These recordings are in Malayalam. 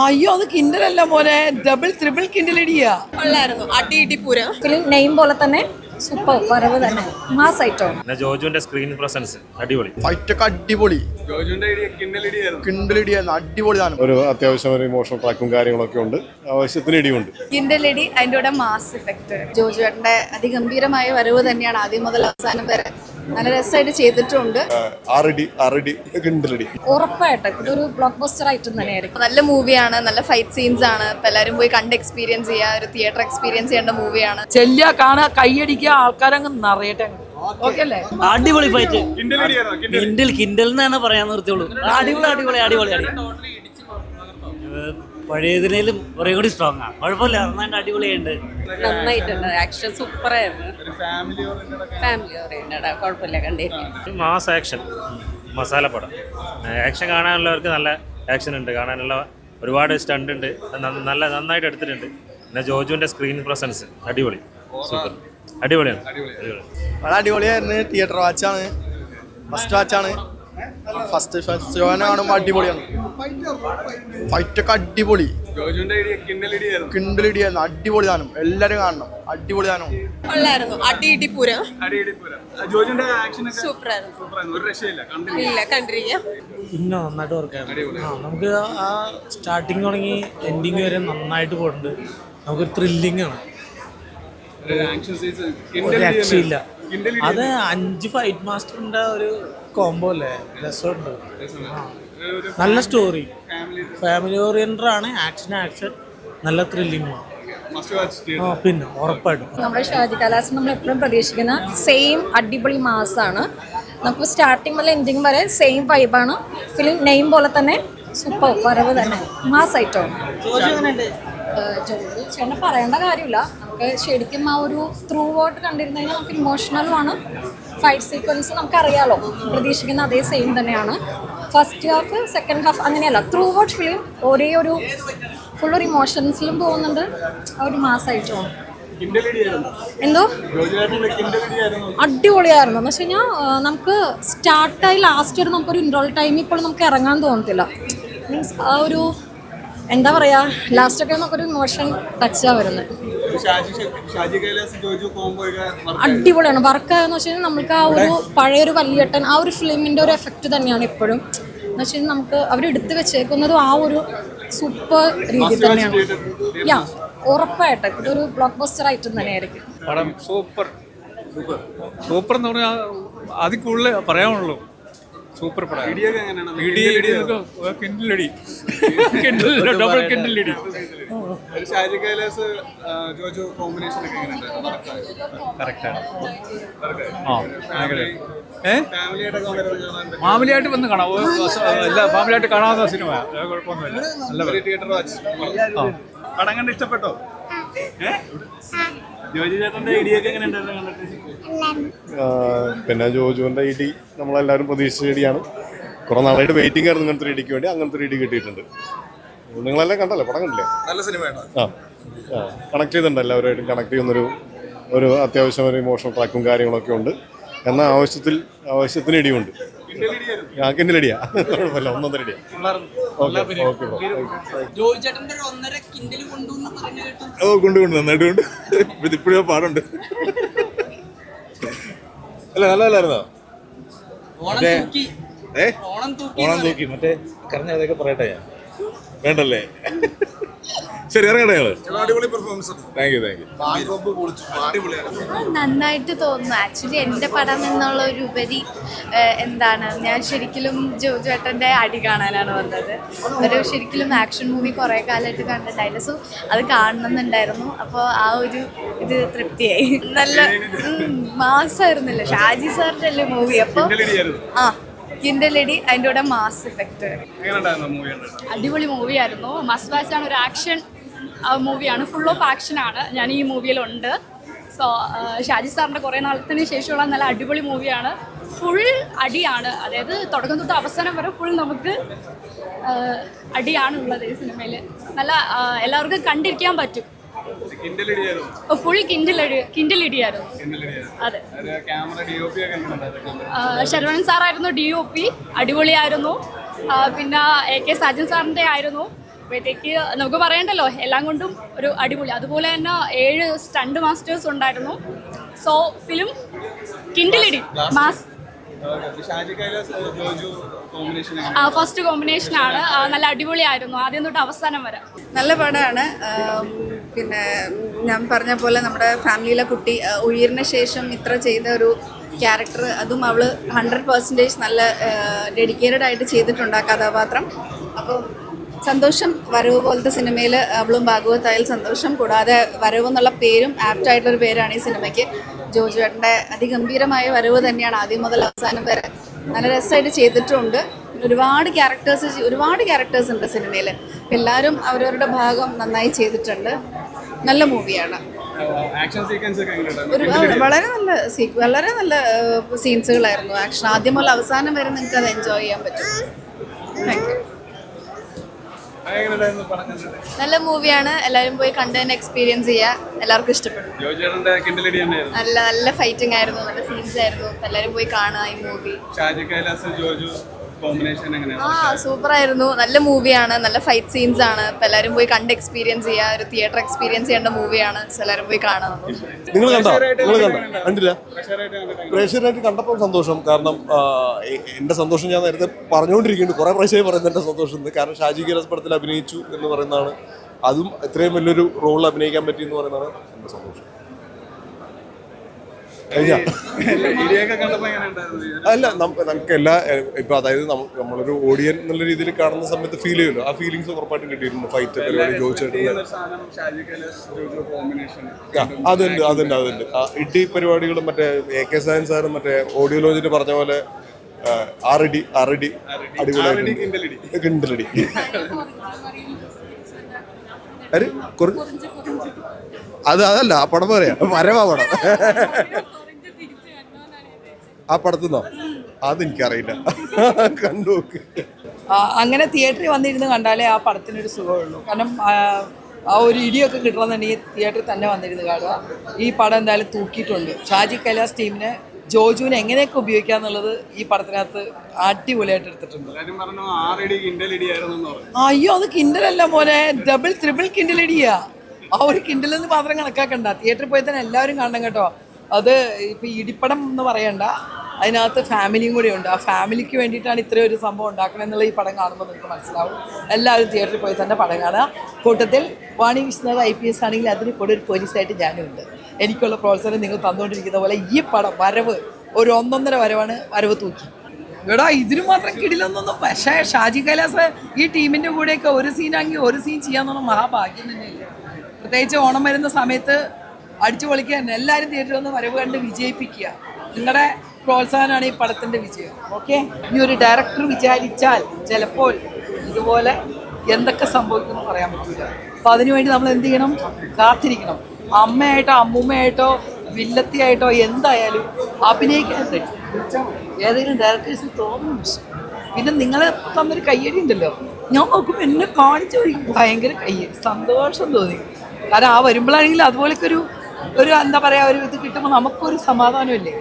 അയ്യോ അത് കിൻഡലല്ല മോനെ, ഡബിൾ ട്രിപ്പിൾ കിൻഡലടിയാ. കൊള്ളായിരുന്നു, അടി ഇടി പൂരം. ഫിലിം നെയിം പോലെ തന്നെ സൂപ്പർ വരവ് തന്നെ, മാസ് ഐറ്റം. ജോജുവിന്റെ സ്ക്രീൻ പ്രസൻസ് അടിപൊളി, ഫൈറ്റൊക്കെ അടിപൊളി, കിണ്ടലടിയായിരുന്നു, അടിപൊളി സാധനം. ഒരു അത്യാവശ്യം ഒരു ഇമോഷണൽ ട്രാക്കും കാര്യങ്ങളൊക്കെ ഉണ്ട്, ആവശ്യത്തിന് ഇടിയുണ്ട്. കിൻഡലടി അതിന്റെ കൂടെ മാസ് ഇഫക്റ്റ്. ജോജുവേട്ടന്റെ അതിഗംഭീരമായ വരവ് തന്നെയാണ് ആദ്യം മുതൽ അവസാനം വരെ. നല്ല രസമായിട്ട് ചെയ്തിട്ടുണ്ട്. ആറടി കിണ്ടലടി ഉറപ്പായിട്ടും ഇതൊരു ബ്ലോക്ക് ബസ്റ്റർ ഐറ്റം തന്നെയായിരിക്കും. നല്ല മൂവിയാണ്, നല്ല ഫൈറ്റ് സീൻസ് ആണ്. ഇപ്പൊ എല്ലാവരും പോയി കണ്ട് എക്സ്പീരിയൻസ് ചെയ്യുക, ഒരു തിയേറ്റർ എക്സ്പീരിയൻസ് ചെയ്യേണ്ട മൂവിയാണ്. ചെല്ലുക, കാണുക, കൈയടിക്കുക, ആൾക്കാരങ്ങ് നിറയട്ടെ. ഓക്കെ അല്ലേ? അടിപൊളി ഫൈറ്റ്. കിൻഡൽ എന്ന് തന്നെ പറയാൻ നിർത്തിയുള്ളൂ. അടിപൊളി അടിപൊളി അടിപൊളി അടി. പഴയതിനേലും കുറേ കൂടി സ്ട്രോങ് ആണ്. കുഴപ്പമില്ല, നന്നായിട്ട് അടിപൊളിയുണ്ട്. നന്നായിട്ടുണ്ട്, ആക്ഷൻ സൂപ്പർ ആയിരുന്നു. ഫാമിലി ഓറിയന്റഡ്, കുഴപ്പമില്ല, കണ്ടിരിക്കും. മാസ് ആക്ഷൻ മസാല പടം. ആക്ഷൻ കാണാനുള്ളവർക്ക് നല്ല ആക്ഷൻ ഉണ്ട്, കാണാനുള്ള ഒരുപാട് സ്റ്റണ്ട് ഉണ്ട്, നന്നായിട്ട് എടുത്തിട്ടുണ്ട്. പിന്നെ ജോജുവിന്റെ സ്ക്രീൻ പ്രസൻസ് അടിപൊളി, സൂപ്പർ, അടിപൊളിയാണ്. വളരെ അടിപൊളിയായിരുന്നു. തിയേറ്റർ വാച്ചാണ്, ഫസ്റ്റ് വാച്ചാണ്. ഫസ്റ്റ് ഷോനെ കാണുമ്പോൾ അടിപൊളിയാണ്. ഫൈറ്റൊക്കെ അടിപൊളി, കിണ്ടലടിയായിരുന്നു, അടിപൊളി സാധനം. എല്ലാരും കാണണം, അടിപൊളി സാധനം. കൊള്ളായിരുന്നു, അടി ഇടി പൂരം. സൂപ്പർ ഇല്ല, കണ്ടിരിക്കാം. പിന്നെ നന്നായിട്ട് വർക്കായിരുന്നു. നമുക്ക് ആ സ്റ്റാർട്ടിങ് തുടങ്ങി എൻഡിങ് വരെ നന്നായിട്ട് പോയിട്ടുണ്ട്. നമുക്ക് ത്രില്ലിംഗ് ആണ്, ഒരു രക്ഷയില്ല. അത് 5 ഫൈറ്റ് മാസ്റ്ററിന്റെ ഒരു കോംബോ അല്ലേ, രസമുണ്ട്. നല്ല സ്റ്റോറി, ഫാമിലി ഓറിയന്റഡ് ആണ്. ആക്ഷൻ നല്ല ത്രില്ലിംഗ്. പിന്നെ ഉറപ്പായിട്ടും നമ്മുടെ ഷാജി കലാസ് നമ്മൾ എപ്പോഴും പ്രതീക്ഷിക്കുന്ന സെയിം അടിപൊളി മാസാണ്. നമുക്ക് സ്റ്റാർട്ടിങ് മുതൽ എൻഡിങ് വരെ സെയിം വൈബാണ്. ഫിലിം നെയിം പോലെ തന്നെ സൂപ്പർ വരവ് തന്നെ, മാസ് ഐറ്റം. ചേട്ടനെ പറയേണ്ട കാര്യമില്ല. നമുക്ക് ശരിക്കും ആ ഒരു ത്രൂ ഔട്ട് കണ്ടിരുന്നു കഴിഞ്ഞാൽ നമുക്ക് ഇമോഷണലും ആണ്. ഫൈറ്റ് സീക്വൻസ് നമുക്കറിയാലോ, പ്രതീക്ഷിക്കുന്ന അതേ സെയിം തന്നെയാണ്. ഫസ്റ്റ് ഹാഫ് സെക്കൻഡ് ഹാഫ് അങ്ങനെയല്ല, ത്രൂ ഔട്ട് ഫിലിം ഒരേ ഒരു ഫുൾ ഒരു ഇമോഷൻസിലും പോകുന്നുണ്ട്. ആ ഒരു മാസ് ഐറ്റമാണ്. എന്തോ അടിപൊളിയായിരുന്നു എന്ന് വെച്ച് കഴിഞ്ഞാൽ നമുക്ക് സ്റ്റാർട്ടായി ലാസ്റ്റ് വരെ നമുക്കൊരു ഇൻട്രോൾ ടൈം ഇപ്പോൾ നമുക്ക് ഇറങ്ങാൻ തോന്നത്തില്ല. മീൻസ് ആ ഒരു എന്താ പറയാ, ലാസ്റ്റൊക്കെ നമുക്കൊരു ഇമോഷൻ ടച്ചാണ് വരുന്നത്. അടിപൊളിയാണ് വർക്കായെന്ന് വെച്ച് കഴിഞ്ഞാൽ നമുക്ക് ആ ഒരു പഴയൊരു വലിയേട്ടൻ ആ ഒരു ഫിലിമിൻ്റെ ഒരു എഫക്റ്റ് തന്നെയാണ് ഇപ്പോഴും. എന്ന് വെച്ച് കഴിഞ്ഞാൽ നമുക്ക് അവരെടുത്ത് വെച്ചേക്കുന്നതും ആ ഒരു സൂപ്പർ രീതി തന്നെയാണ്. യാ, ഉറപ്പായിട്ടും ഇതൊരു ബ്ലോക്ക് ബസ്റ്റർ ഐറ്റം തന്നെയായിരിക്കും. പടം സൂപ്പർ സൂപ്പർ എന്ന് പറഞ്ഞാൽ അതിൽ കൂടുതൽ പറയാനുള്ളൂ. സൂപ്പർ പടം. കിൻഡലടി, ഡബിൾ കിൻഡലടി. ഫാമിലിയായിട്ട് വന്ന് കാണാം. എല്ലാ ഫാമിലിയായിട്ട് കാണാവുന്ന സിനിമ, കുഴപ്പമൊന്നുമില്ല. നല്ല പടം കണ്ട് ഇഷ്ടപ്പെട്ടോ? ജോജു ചേട്ടന്റെ ഇടിയൊക്കെ എങ്ങനെ ഉണ്ടായിരുന്നു? പിന്നെ ജോജുവിന്റെ ഇടി നമ്മളെല്ലാവരും പ്രതീക്ഷിച്ച ഇടിയാണ്. കുറെ നാളായിട്ട് വെയിറ്റിംഗ് ആയിരുന്നു ഇങ്ങനത്തെ ഒരു ഇടിക്ക് വേണ്ടി. അങ്ങനത്തെ ഒരു ഇടി കിട്ടിയിട്ടുണ്ട്. നിങ്ങളെല്ലാം കണ്ടല്ലേ, പടം കണ്ടില്ലേ? നല്ല സിനിമയാണ്. കണക്ട് ചെയ്തിട്ടുണ്ട്, എല്ലാവരുമായിട്ടും കണക്ട് ചെയ്യുന്നൊരു ഒരു അത്യാവശ്യം ഒരു ഇമോഷണൽ ട്രാക്കും കാര്യങ്ങളൊക്കെ ഉണ്ട്. എന്നാൽ ആവശ്യത്തിന് ഇടിയുണ്ട്. കിൻഡലടിയാ, കുഴപ്പമില്ല, ഒന്നൊന്നരടിയാ. കൊണ്ട് നന്നായിട്ട് കൊണ്ട് ഇതിപ്പോഴും പാടുണ്ട്. അല്ല നല്ലതല്ലായിരുന്നോ? ഓണം തൂക്കി മറ്റേ കരഞ്ഞതൊക്കെ പറയട്ടെ ഞാൻ, വേണ്ടല്ലേ? ശരി, ഇറങ്ങട്ടെ ഞങ്ങള്. Thank you. നന്നായിട്ട് തോന്നുന്നു. ആക്ച്വലി എൻ്റെ പടം എന്നുള്ള ഒരു ഉപരി എന്താണ്, ഞാൻ ശരിക്കും ജോജുവേട്ടൻ്റെ അടി കാണാനാണ് വന്നത്. ഒരു ശരിക്കും ആക്ഷൻ മൂവി കുറേ കാലമായിട്ട് കണ്ടിട്ടുണ്ടായില്ല. സോ അത് കാണണമെന്നുണ്ടായിരുന്നു. അപ്പോൾ ആ ഒരു ഇത് തൃപ്തിയായി. നല്ല മാസമായിരുന്നില്ല, ഷാജി സാറിൻ്റെ അല്ലേ മൂവി. അപ്പോൾ കിൻഡലടി അതിൻ്റെ കൂടെ മാസ് ഇഫക്റ്റ്. അടിപൊളി മൂവിയായിരുന്നു. മസ്റ്റ് വാച്ച് ആണ്. ഒരു ആക്ഷൻ മൂവിയാണ്, ഫുൾ ഓഫ് ആക്ഷനാണ്. ഞാൻ ഈ മൂവിയിലുണ്ട്. സോ ഷാജി സാറിൻ്റെ കുറേ നാളത്തിന് ശേഷമുള്ള നല്ല അടിപൊളി മൂവിയാണ്. ഫുൾ അടിയാണ്, അതായത് തുടക്കം തൊട്ട് അവസാനം വരെ ഫുൾ നമുക്ക് അടിയാണുള്ളത് ഈ സിനിമയിൽ. നല്ല എല്ലാവർക്കും കണ്ടിരിക്കാൻ പറ്റും. ഫുൾ കിൻഡലടിയായിരുന്നു. അതെ, ശരവണൻ സാറായിരുന്നു DOP, അടിപൊളിയായിരുന്നു. പിന്നെ AK സാജൻ സാറിൻ്റെ ആയിരുന്നു. അപ്പോഴത്തേക്ക് നമുക്ക് പറയണ്ടല്ലോ, എല്ലാം കൊണ്ടും ഒരു അടിപൊളി. അതുപോലെ തന്നെ 7 സ്റ്റണ്ട് മാസ്റ്റേഴ്സ് ഉണ്ടായിരുന്നു. സോ ഫിലിം കിണ്ടിലിടി മാസ്. ഫസ്റ്റ് കോമ്പിനേഷൻ ആണ്, നല്ല അടിപൊളിയായിരുന്നു ആദ്യം തൊട്ട് അവസാനം വരെ. നല്ല പടമാണ്. പിന്നെ ഞാൻ പറഞ്ഞ പോലെ നമ്മുടെ ഫാമിലിയിലെ കുട്ടി ഉയർന്ന ശേഷം ഇത്ര ചെയ്ത ഒരു ക്യാരക്ടർ, അതും അവൾ 100% നല്ല ഡെഡിക്കേറ്റഡ് ആയിട്ട് ചെയ്തിട്ടുണ്ട് ആ കഥാപാത്രം. അപ്പോൾ സന്തോഷം. വരവ് പോലത്തെ സിനിമയിൽ അവളും ഭാഗവതായാലും സന്തോഷം. കൂടാതെ വരവ് എന്നുള്ള പേരും ആപ്റ്റായിട്ടുള്ളൊരു പേരാണ് ഈ സിനിമയ്ക്ക്. ജോജു ചേട്ടൻ്റെ അതിഗംഭീരമായ വരവ് തന്നെയാണ് ആദ്യം മുതൽ അവസാനം വരെ നല്ല രസമായിട്ട് ചെയ്തിട്ടുണ്ട്. ഒരുപാട് ക്യാരക്ടേഴ്സ് ഉണ്ട് സിനിമയിൽ. എല്ലാവരും അവരവരുടെ ഭാഗം നന്നായി ചെയ്തിട്ടുണ്ട്. നല്ല മൂവിയാണ്. വളരെ നല്ല സീൻസുകളായിരുന്നു. ആക്ഷൻ ആദ്യം മുതൽ അവസാനം വരെ നിങ്ങൾക്ക് അത് എൻജോയ് ചെയ്യാൻ പറ്റും. Thank you. നല്ല മൂവിയാണ്. എല്ലാവരും പോയി കണ്ട് തന്നെ എക്സ്പീരിയൻസ് ചെയ്യുക. എല്ലാവർക്കും ഇഷ്ടപ്പെടും. നല്ല ഫൈറ്റിംഗ് ആയിരുന്നു, നല്ല സീൻസ് ആയിരുന്നു. എല്ലാവരും പോയി കാണുക ഈ മൂവി. സൂപ്പർ ആയിരുന്നു. നല്ല മൂവിയാണ്, നല്ല ഫൈറ്റ് സീൻസ് ആണ്. ഇപ്പം എല്ലാവരും പോയി കണ്ട് എക്സ്പീരിയൻസ് ചെയ്യുക. ഒരു തിയേറ്റർ എക്സ്പീരിയൻസ് ചെയ്യേണ്ട മൂവിയാണ്. എല്ലാവരും പോയി കാണാം. നിങ്ങൾ കണ്ടില്ല? പ്രേക്ഷകരായിട്ട് കണ്ടപ്പോൾ സന്തോഷം. കാരണം എൻ്റെ സന്തോഷം ഞാൻ നേരത്തെ പറഞ്ഞുകൊണ്ടിരിക്കുന്നുണ്ട്. കുറേ പ്രേക്ഷകർ പറയുന്നത് എൻ്റെ സന്തോഷം. കാരണം ഷാജി കൈലാസ് പടത്തിൽ അഭിനയിച്ചു എന്ന് പറയുന്നതാണ്. അതും ഇത്രയും വലിയൊരു റോളിൽ അഭിനയിക്കാൻ പറ്റി എന്ന് പറയുന്നതാണ് എൻ്റെ സന്തോഷം. അല്ല, നമുക്ക് എല്ലാ ഇപ്പം അതായത് നമ്മളൊരു ഓഡിയൻ എന്നുള്ള രീതിയിൽ കാണുന്ന സമയത്ത് ഫീൽ ചെയ്യുമല്ലോ. ആ ഫീലിങ്സ് ഉറപ്പായിട്ടും കിട്ടിയിരുന്നു. ഫൈറ്റ് പരിപാടി ചോദിച്ചിട്ടുണ്ട്. അതുണ്ട്. ഇടി പരിപാടികളും മറ്റേ AK സായൻ സാറും മറ്റേ ഓഡിയോ ലോഞ്ചിൽ പറഞ്ഞ പോലെ 6 അടി അടിപൊളിയായിട്ട് കിണ്ടലടി. അതല്ല ആ പടം പറയാ വരവാ പടം. ആ പടത്തുനിന്നോ? അതെനിക്കറിയില്ല, കണ്ടു നോക്ക്. അങ്ങനെ തിയേറ്ററിൽ വന്നിരുന്ന് കണ്ടാലേ ആ പടത്തിനൊരു സുഖമുള്ളൂ. കാരണം ആ ഒരു ഇടിയൊക്കെ കിട്ടണമെന്നുണ്ടെങ്കിൽ തിയേറ്ററിൽ തന്നെ വന്നിരുന്ന് കാണുക. ഈ പടം എന്തായാലും തൂക്കിയിട്ടുണ്ട്. ഷാജി കൈലാസ് ടീമിനെ ജോജുവിനെ എങ്ങനെയൊക്കെ ഉപയോഗിക്കാന്നുള്ളത് ഈ പടത്തിനകത്ത് അടിപൊളിയായിട്ട് എടുത്തിട്ടുണ്ട്. അയ്യോ, അത് കിൻഡലല്ല മോനെ, ഡബിൾ ട്രിപ്പിൾ കിൻഡലടിയാ. ആ ഒരു കിൻഡലെന്ന് മാത്രം കണക്കാക്കണ്ട. തിയേറ്ററിൽ പോയി തന്നെ എല്ലാവരും കാണണം കേട്ടോ. അത് ഇപ്പോൾ ഇടിപ്പടം എന്ന് പറയണ്ട, അതിനകത്ത് ഫാമിലിയും കൂടെ ഉണ്ട്. ആ ഫാമിലിക്ക് വേണ്ടിയിട്ടാണ് ഇത്രയും ഒരു സംഭവം ഉണ്ടാക്കണം എന്നുള്ള ഈ പടം കാണുമ്പോൾ നിങ്ങൾക്ക് മനസ്സിലാവും. എല്ലാവരും തിയേറ്ററിൽ പോയി തന്നെ പടം കാണുക. കൂട്ടത്തിൽ വാണി വിശ്വനാഥ് IPS ആണെങ്കിൽ അതിന് കൂടെ ഒരു പോലീസായിട്ട് ഞാനും ഉണ്ട്. എനിക്കുള്ള പ്രോത്സാഹനം നിങ്ങൾ തന്നുകൊണ്ടിരിക്കുന്ന പോലെ ഈ പടം വരവ് ഒരു 1.5 വരവാണ്. വരവ് തൂക്കി എടാ, ഇതിന് മാത്രം കിടിലൊന്നും. പക്ഷേ ഷാജി കൈലാസ് ഈ ടീമിൻ്റെ കൂടെയൊക്കെ ഒരു സീനാണെങ്കിൽ ഒരു സീൻ ചെയ്യാന്നുള്ള മഹാഭാഗ്യം തന്നെയല്ലേ. പ്രത്യേകിച്ച് ഓണം വരുന്ന സമയത്ത് അടിച്ചു പൊളിക്കാൻ എല്ലാവരും തിയേറ്ററിൽ വന്ന് വരവ് കണ്ട് വിജയിപ്പിക്കുക. നിങ്ങളുടെ പ്രോത്സാഹനമാണ് ഈ പടത്തിൻ്റെ വിജയം. ഓക്കെ, ഇനി ഒരു ഡയറക്ടർ വിചാരിച്ചാൽ ചിലപ്പോൾ ഇതുപോലെ എന്തൊക്കെ സംഭവിക്കുമെന്ന് പറയാൻ പറ്റില്ല. അപ്പോൾ അതിനുവേണ്ടി നമ്മൾ എന്ത് ചെയ്യണം? കാത്തിരിക്കണം. അമ്മയായിട്ടോ അമ്മൂമ്മയായിട്ടോ വില്ലത്തിയായിട്ടോ എന്തായാലും അഭിനയിക്കാൻ പറ്റും. ഏതെങ്കിലും ഡയറക്ടേഴ്സിന് തോന്നുന്നു. പിന്നെ നിങ്ങൾ തന്നൊരു കയ്യടി ഉണ്ടല്ലോ, ഞാൻ നോക്കുമ്പോൾ എന്നെ കാണിച്ചു ഭയങ്കര കയ്യടി, സന്തോഷം തോന്നി. കാരണം ആ വരുമ്പോഴാണെങ്കിൽ അതുപോലൊക്കെ ഒരു എന്താ പറയുക, ഒരു ഇത് കിട്ടുമ്പോൾ നമുക്കൊരു സമാധാനമില്ലേ,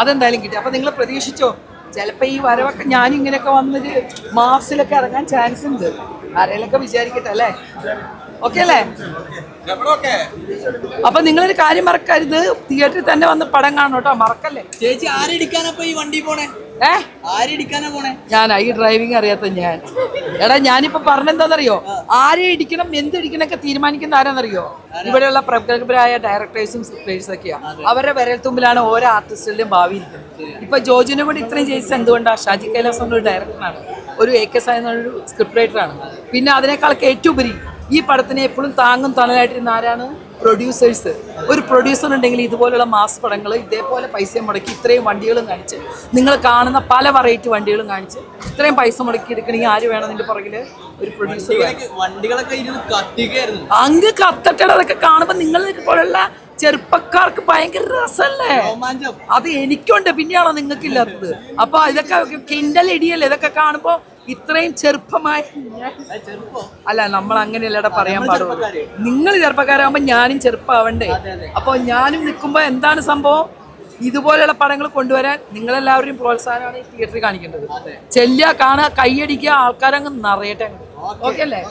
അതെന്തായാലും കിട്ടി. അപ്പം നിങ്ങൾ പ്രതീക്ഷിച്ചോ, ചിലപ്പോൾ ഈ വരവൊക്കെ ഞാനിങ്ങനെയൊക്കെ വന്നൊരു മാസിലൊക്കെ ഇറങ്ങാൻ ചാൻസ് ഉണ്ട്. ആരെങ്കിലൊക്കെ വിചാരിക്കട്ടെ അല്ലേ? ഓക്കെ അല്ലേ? അപ്പൊ നിങ്ങളൊരു കാര്യം മറക്കരുത്, തിയേറ്ററിൽ തന്നെ വന്ന് പടം കാണണം കേട്ടോ, മറക്കല്ലേ. ചേച്ചി ആരടിക്കാനപ്പോ ഈ വണ്ടി പോണേ? ആരടിക്കാനാ പോണേ? ഞാനാ ഈ ഡ്രൈവിംഗ് അറിയാത്ത ഞാൻ. എടാ, ഞാനിപ്പോ പറഞ്ഞെന്താണെന്നറിയോ? ആരെ ഇടിക്കണം എന്തിടിക്കണൊക്കെ തീരുമാനിക്കുന്ന ആരാന്നറിയോ? ഇവിടെയുള്ള പ്രഗത്ഭരായ ഡയറക്ടേഴ്സും സ്ക്രിപ്റ്റേഴ്സും ഒക്കെയാ. അവരുടെ വിരൽത്തുമ്പിലാണ് ഓരോ ആർട്ടിസ്റ്റുകളുടെയും ഭാവി ഇരിക്കുന്നത്. ഇപ്പൊ ജോജിനെ കൂടി ഇത്രയും ചെയ്തത് എന്തുകൊണ്ടാണ്? ഷാജി കൈലാസ് എന്നൊരു ഡയറക്ടറാണ്, ഒരു AK സായൻ എന്നൊരു സ്ക്രിപ്റ്റ് റൈറ്ററാണ്. പിന്നെ അതിനേക്കാളൊക്കെ ഏറ്റവും ഉപരി ഈ പടത്തിനെ എപ്പോഴും താങ്ങും തണലായിട്ടിരുന്ന ആരാണ്? പ്രൊഡ്യൂസേഴ്സ്. ഒരു പ്രൊഡ്യൂസർ ഉണ്ടെങ്കിൽ ഇതുപോലുള്ള മാസ് പടങ്ങൾ ഇതേപോലെ പൈസ മുടക്കി ഇത്രയും വണ്ടികളും കാണിച്ച്, നിങ്ങൾ കാണുന്ന പല വെറൈറ്റി വണ്ടികളും കാണിച്ച് ഇത്രയും പൈസ മുടക്കി എടുക്കണമെങ്കിൽ ആര് വേണം? ഇതിൻ്റെ പുറകില് ഒരു പ്രൊഡ്യൂസർ. വണ്ടികളൊക്കെ കത്തിക്കായിരുന്നു. അങ്ങ് കത്തട്ട. അതൊക്കെ കാണുമ്പോൾ നിങ്ങൾ പോലുള്ള ചെറുപ്പക്കാർക്ക് ഭയങ്കര രസമല്ലേ? അത് എനിക്കുണ്ട്, പിന്നെയാണോ നിങ്ങൾക്ക് ഇല്ലാത്തത്? അപ്പൊ ഇതൊക്കെ കിണ്ടൽ ഇടിയല്ലേ ഇതൊക്കെ കാണുമ്പോൾ? ഇത്രയും ചെറുപ്പമായി അല്ല, നമ്മൾ അങ്ങനെയല്ലടാ പറയാൻ പാടുള്ളൂ. നിങ്ങൾ ചെറുപ്പക്കാരാകുമ്പോൾ ഞാനും ചെറുപ്പമാവണ്ടേ? അപ്പോൾ ഞാനും നിൽക്കുമ്പോൾ എന്താണ് സംഭവം? ഇതുപോലെയുള്ള പടങ്ങൾ കൊണ്ടുവരാൻ നിങ്ങളെല്ലാവരും പ്രോത്സാഹനമാണ് ഈ തിയേറ്ററിൽ കാണിക്കേണ്ടത്. ചെല്ലുക, കാണുക, കൈയടിക്കുക, ആൾക്കാരങ്ങ് നിറയട്ടെ. ഓക്കെ അല്ലേ?